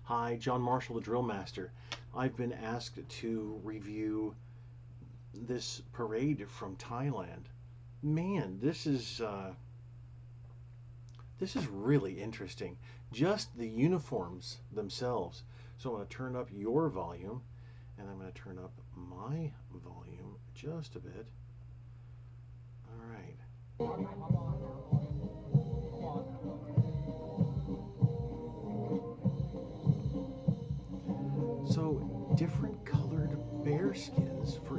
Hi, John Marshall, the DrillMaster. I've been asked to review this parade from Thailand. Man, this is really interesting. Just the uniforms themselves. So I'm going to turn up your volume, and I'm going to turn up my volume just a bit. All right. So different colored bear skins for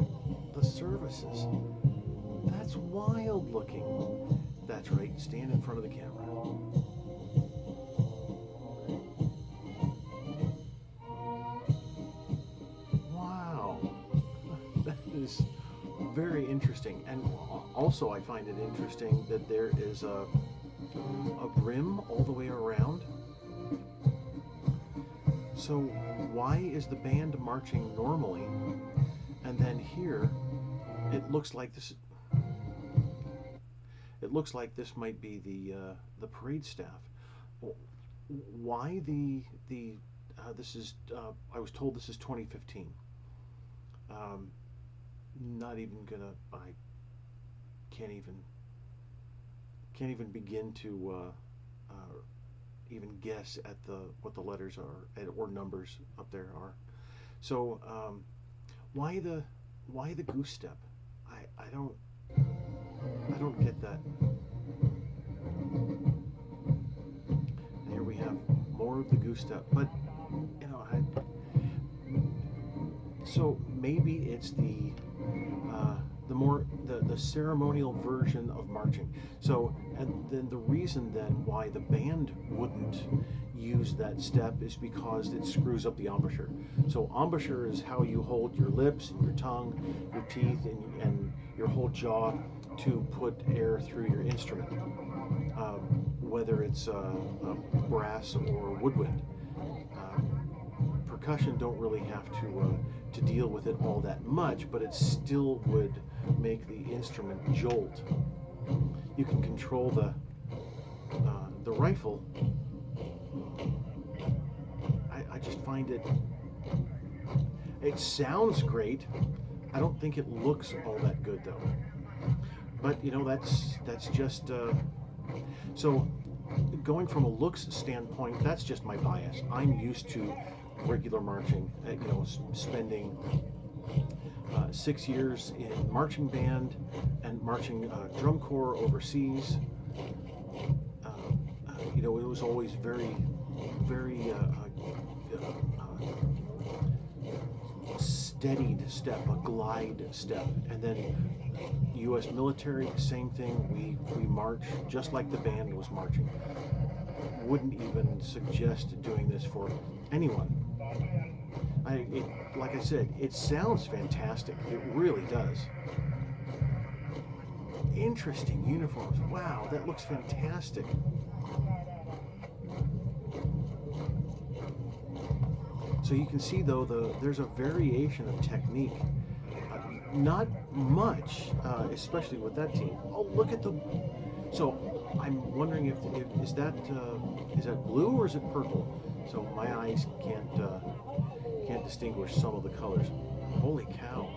the services. That's wild looking. That's right, stand in front of the camera. Wow, that is very interesting. And also, I find it interesting that there is a brim all the way around. So, why is the band marching normally? And then here, it looks like this. It looks like this might be the parade staff. Why the this is I was told this is 2015. Um, Not even gonna. I can't even can't even begin to even guess at the what the letters are or numbers up there are. So why the goose step? I don't get that. And here we have more of the goose step, but you know, so maybe it's the more the ceremonial version of marching. So and then the reason then why the band wouldn't use that step is because it screws up the embouchure. So embouchure is how you hold your lips and your tongue, your teeth, and your whole jaw to put air through your instrument, whether it's brass or woodwind. Percussion don't really have to deal with it all that much, but it still would make the instrument jolt. You can control the rifle. I just find it sounds great. I don't think it looks all that good though. But you know that's just so going from a looks standpoint, that's just my bias. I'm used to regular marching. Spending 6 years in marching band and marching drum corps overseas. Uh, it was always very steadied step, a glide step, and then U.S. military, same thing. We march just like the band was marching. Wouldn't even suggest doing this for anyone. Like I said, it sounds fantastic. It really does. Interesting uniforms. Wow, that looks fantastic. So you can see though there's a variation of technique. Not much, especially with that team. Oh, look at the. So I'm wondering if is that blue or is it purple? So my eyes can't distinguish some of the colors. Holy cow!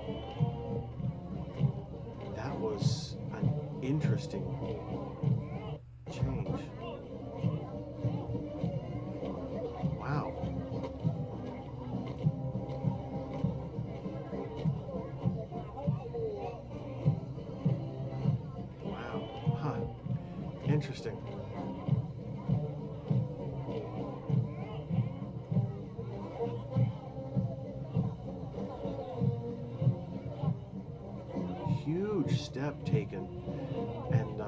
That was an interesting change. Wow. Wow. Huh. Interesting. Huge step taken, and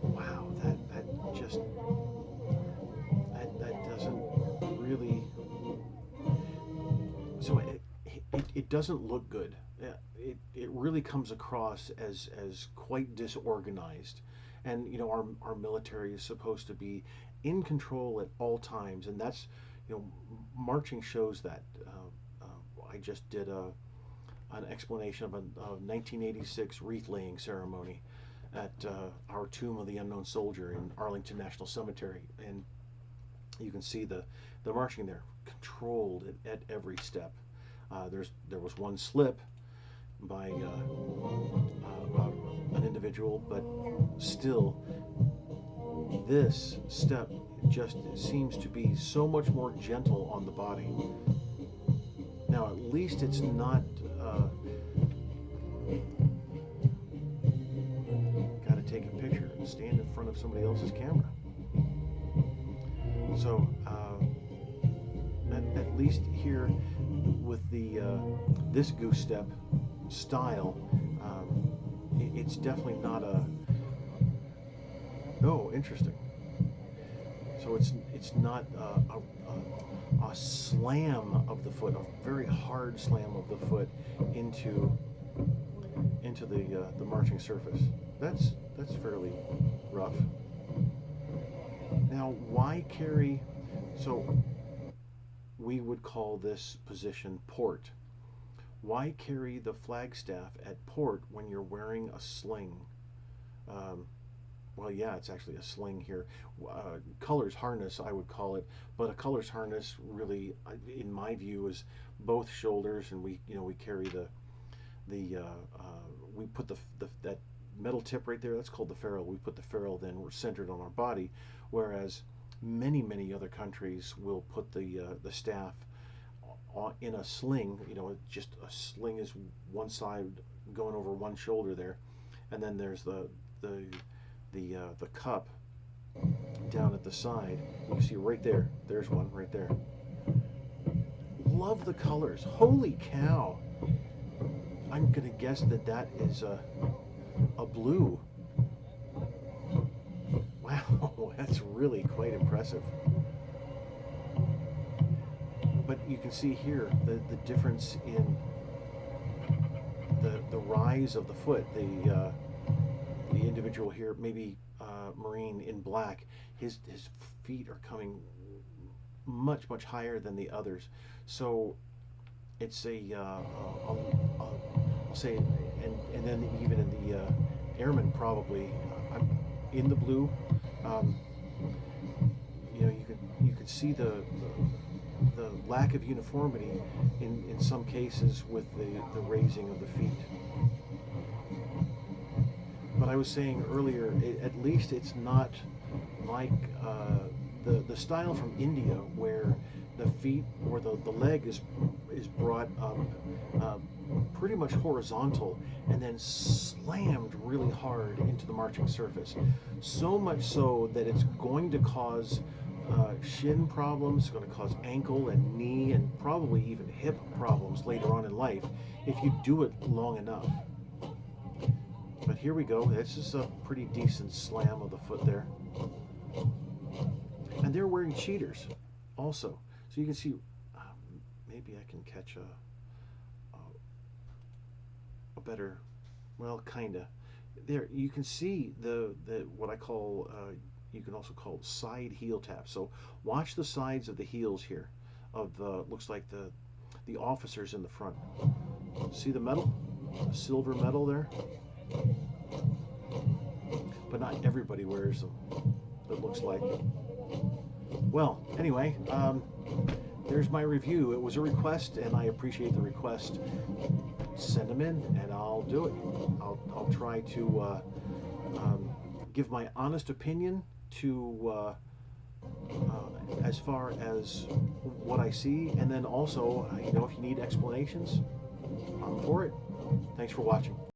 wow, that just that doesn't really. So it doesn't look good. It really comes across as quite disorganized, and our military is supposed to be in control at all times, and that's marching shows that. I just did an explanation of a 1986 wreath laying ceremony at our Tomb of the Unknown Soldier in Arlington National Cemetery, and You can see the marching there, controlled at every step. There was one slip by an individual, but still, this step just seems to be so much more gentle on the body. Now, at least it's not. Got to take a picture and stand in front of somebody else's camera. So, at least here with the this goose step style, it's definitely not a. Oh, interesting. So it's not a slam of the foot, a very hard slam of the foot into the marching surface. That's fairly rough. Now, why carry? So we would call this position port. Why carry the flagstaff at port when you're wearing a sling? Well, yeah, it's actually a sling here. Colors harness, I would call it, but a colors harness really, in my view, is both shoulders, and we carry we put that metal tip right there. That's called the ferrule. We put the ferrule, then we're centered on our body, whereas many other countries will put the staff in a sling. Just a sling is one side going over one shoulder there, and then there's the cup down at the side. You can see right there. There's one right there. Love the colors. Holy cow! I'm gonna guess that is a blue. Wow, that's really quite impressive. But you can see here the difference in the rise of the foot. The individual here, maybe Marine in black, his feet are coming much higher than the others. So it's I'll say, and then even in the airmen probably, in the blue, you could see the lack of uniformity in some cases with the raising of the feet. But I was saying earlier, at least it's not like the style from India where the feet or the leg is brought up pretty much horizontal and then slammed really hard into the marching surface. So much so that it's going to cause shin problems, it's going to cause ankle and knee and probably even hip problems later on in life if you do it long enough. But here we go. This is a pretty decent slam of the foot there. And they're wearing cheaters also. So you can see, maybe I can catch a better, well, kinda. There, you can see the what I call, you can also call side heel taps. So watch the sides of the heels here, of looks like the officers in the front. See the metal, the silver metal there. But not everybody wears them, it looks like. Well, anyway, there's my review. It was a request, and I appreciate the request. Send them in, and I'll do it. I'll try to give my honest opinion to as far as what I see, and then also, if you need explanations, I'm for it. Thanks for watching.